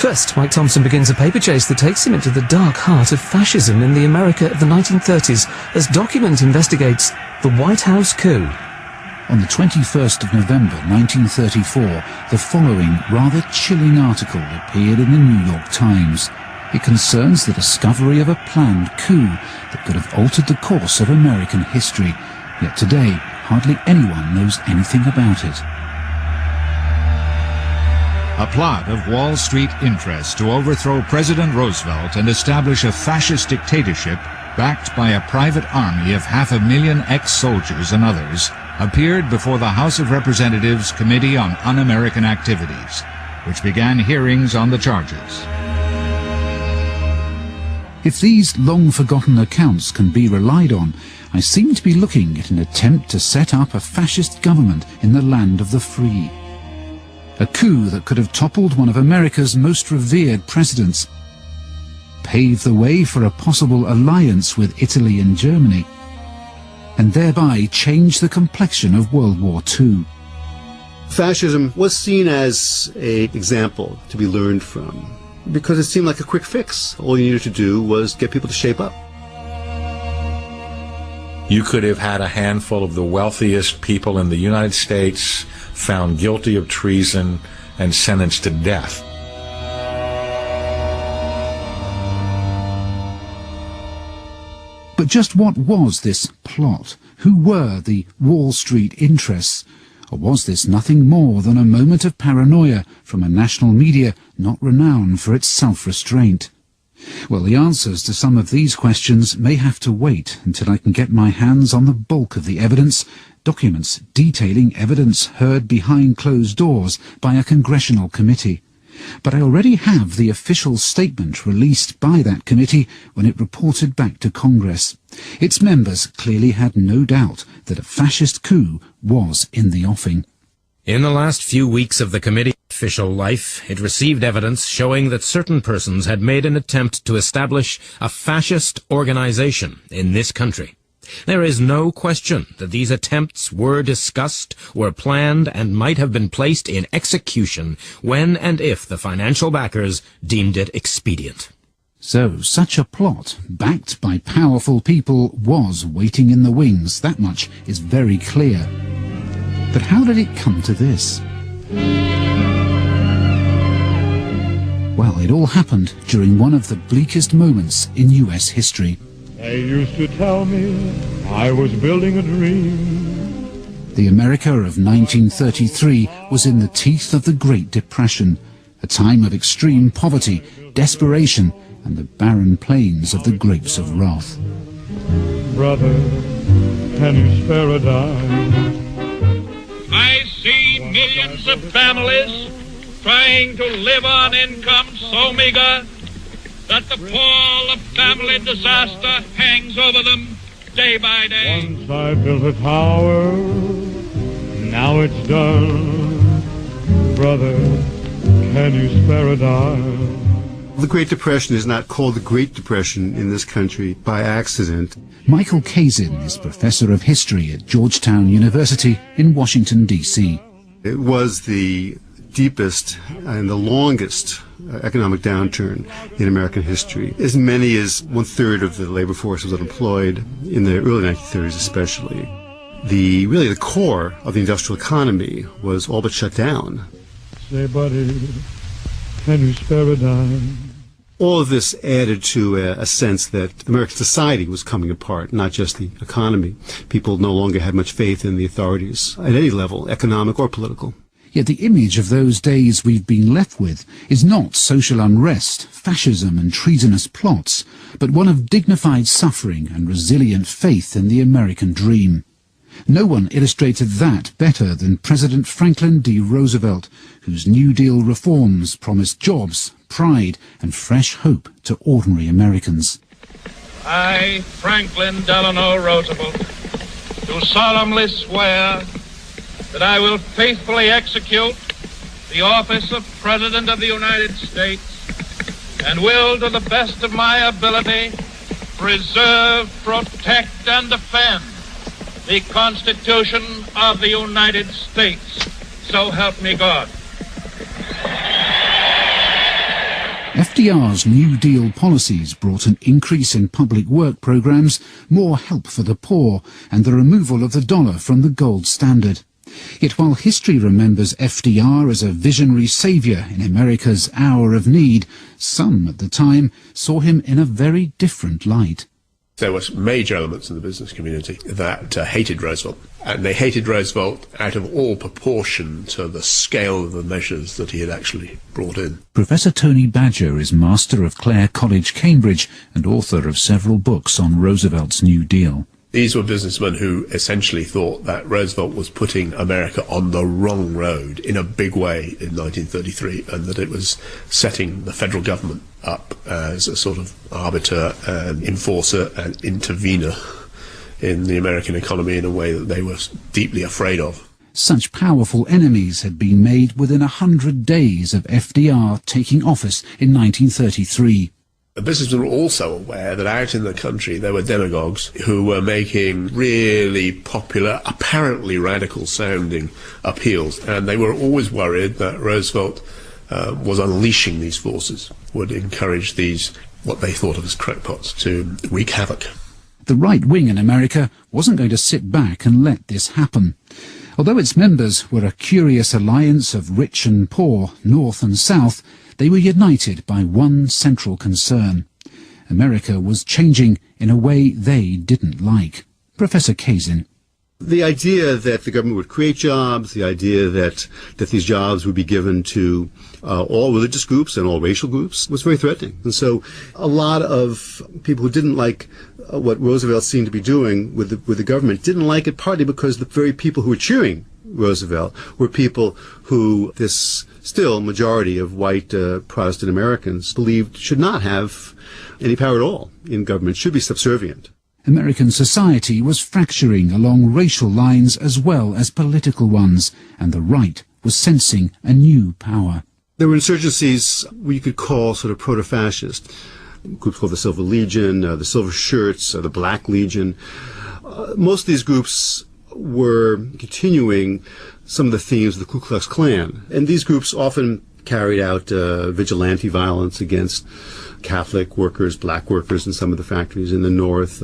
First, Mike Thompson begins a paper chase that takes him into the dark heart of fascism in the America of the 1930s as Document investigates the Whitehouse Coup. On the 21st of November 1934, the following rather chilling article appeared in the New York Times. It concerns the discovery of a planned coup that could have altered the course of American history. Yet today, hardly anyone knows anything about it. A plot of Wall Street interests to overthrow President Roosevelt and establish a fascist dictatorship backed by a private army of 500,000 ex-soldiers and others appeared before the House of Representatives Committee on Un-American Activities, which began hearings on the charges. If these long-forgotten accounts can be relied on, I seem to be looking at an attempt to set up a fascist government in the land of the free. A coup that could have toppled one of America's most revered presidents, paved the way for a possible alliance with Italy and Germany, and thereby change the complexion of World War II. Fascism was seen as an example to be learned from, because it seemed like a quick fix. All you needed to do was get people to shape up. You could have had a handful of the wealthiest people in the United States found guilty of treason and sentenced to death. But just what was this plot? Who were the Wall Street interests? Or was this nothing more than a moment of paranoia from a national media not renowned for its self-restraint? Well, the answers to some of these questions may have to wait until I can get my hands on the bulk of the evidence, documents detailing evidence heard behind closed doors by a congressional committee. But I already have the official statement released by that committee when it reported back to Congress. Its members clearly had no doubt that a fascist coup was in the offing. In the last few weeks of the committee's official life, it received evidence showing that certain persons had made an attempt to establish a fascist organization in this country. There is no question that these attempts were discussed, were planned, and might have been placed in execution when and if the financial backers deemed it expedient. So such a plot, backed by powerful people, was waiting in the wings. That much is very clear. But how did it come to this? Well, it all happened during one of the bleakest moments in US history. They used to tell me I was building a dream. The America of 1933 was in the teeth of the Great Depression, a time of extreme poverty, desperation, and the barren plains of the grapes of wrath. Brother, can you spare a dime? I see millions of families trying to live on income so meager that the pall of family disaster hangs over them day by day. Once I built a tower, now it's done. Brother, can you spare a dime? The Great Depression is not called the Great Depression in this country by accident. Michael Kazin is Professor of History at Georgetown University in Washington, D.C. It was the deepest and the longest economic downturn in American history. As many as 1/3 of the labor force was unemployed in the early 1930s especially. Really the core of the industrial economy was all but shut down. Say, buddy, can you spare a dime? All of this added to a sense that American society was coming apart, not just the economy. People no longer had much faith in the authorities at any level, economic or political. Yet the image of those days we've been left with is not social unrest, fascism and treasonous plots, but one of dignified suffering and resilient faith in the American dream. No one illustrated that better than President Franklin D. Roosevelt, whose New Deal reforms promised jobs, pride and fresh hope to ordinary Americans. I, Franklin Delano Roosevelt, do solemnly swear that I will faithfully execute the office of President of the United States and will, to the best of my ability, preserve, protect, and defend the Constitution of the United States. So help me God. FDR's New Deal policies brought an increase in public work programs, more help for the poor, and the removal of the dollar from the gold standard. Yet while history remembers FDR as a visionary saviour in America's hour of need, some at the time saw him in a very different light. There were major elements in the business community that hated Roosevelt, and they hated Roosevelt out of all proportion to the scale of the measures that he had actually brought in. Professor Tony Badger is Master of Clare College, Cambridge, and author of several books on Roosevelt's New Deal. These were businessmen who essentially thought that Roosevelt was putting America on the wrong road in a big way in 1933, and that it was setting the federal government up as a sort of arbiter and enforcer and intervener in the American economy in a way that they were deeply afraid of. Such powerful enemies had been made within 100 days of FDR taking office in 1933. The businessmen were also aware that out in the country there were demagogues who were making really popular, apparently radical-sounding appeals, and they were always worried that Roosevelt was unleashing these forces, would encourage these, what they thought of as crackpots, to wreak havoc. The right wing in America wasn't going to sit back and let this happen. Although its members were a curious alliance of rich and poor, North and South, they were united by one central concern. America was changing in a way they didn't like. Professor Kazin. The idea that the government would create jobs, the idea that these jobs would be given to all religious groups and all racial groups was very threatening. And so a lot of people who didn't like what Roosevelt seemed to be doing with the government didn't like it, partly because the very people who were cheering Roosevelt were people who this still majority of white Protestant Americans believed should not have any power at all in government, should be subservient. American society was fracturing along racial lines as well as political ones, and the right was sensing a new power. There were insurgencies we could call sort of proto-fascist, groups called the Silver Legion, the Silver Shirts, the Black Legion. Most of these groups were continuing some of the themes of the Ku Klux Klan, and these groups often carried out vigilante violence against Catholic workers, black workers in some of the factories in the North.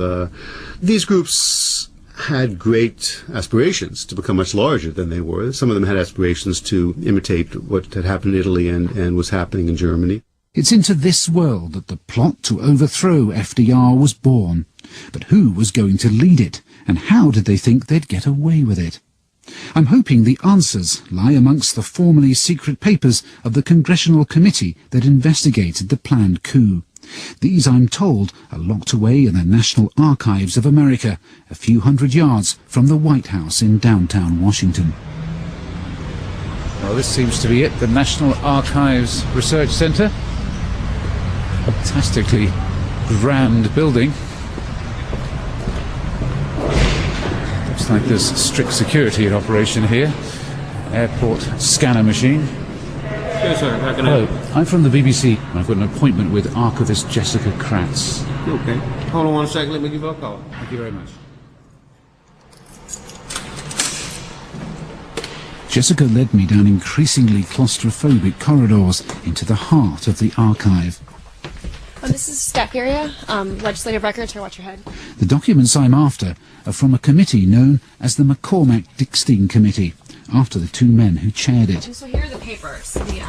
These groups had great aspirations to become much larger than they were. Some of them had aspirations to imitate what had happened in Italy and was happening in Germany. It's into this world that the plot to overthrow FDR was born. But who was going to lead it, and how did they think they'd get away with it? I'm hoping the answers lie amongst the formerly secret papers of the Congressional Committee that investigated the planned coup. These, I'm told, are locked away in the National Archives of America, a few hundred yards from the White House in downtown Washington. Well, this seems to be it, the National Archives Research Center. Fantastically grand building. Looks like there's strict security in operation here. Airport scanner machine. Yes, sir. How can Hello, I'm from the BBC. I've got an appointment with archivist Jessica Kratz. Okay. Hold on 1 second. Let me give her a call. Thank you very much. Jessica led me down increasingly claustrophobic corridors into the heart of the archive. This is staff area, legislative records, here, watch your head. The documents I'm after are from a committee known as the McCormack-Dickstein Committee, after the two men who chaired it. So here are the papers, the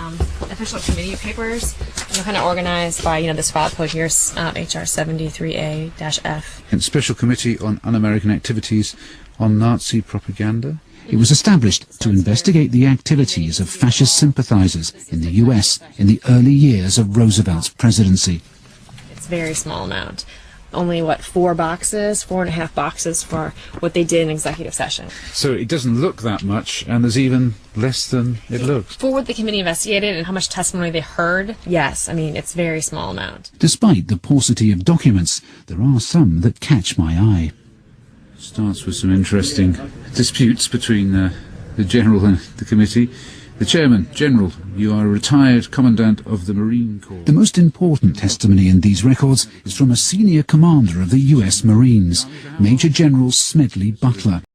official committee papers. They're kind of organized by, this file code here, HR 73A-F. And Special Committee on Un-American Activities on Nazi Propaganda. It was established to investigate the activities of fascist sympathizers in the US in the early years of Roosevelt's presidency. It's a very small amount. Only, 4 boxes, 4.5 boxes for what they did in executive session. So it doesn't look that much, and there's even less than it looks. For what the committee investigated and how much testimony they heard, yes, it's a very small amount. Despite the paucity of documents, there are some that catch my eye. Starts with some interesting disputes between the General and the committee. The Chairman, General, you are a retired Commandant of the Marine Corps. The most important testimony in these records is from a senior commander of the US Marines, Major General Smedley Butler.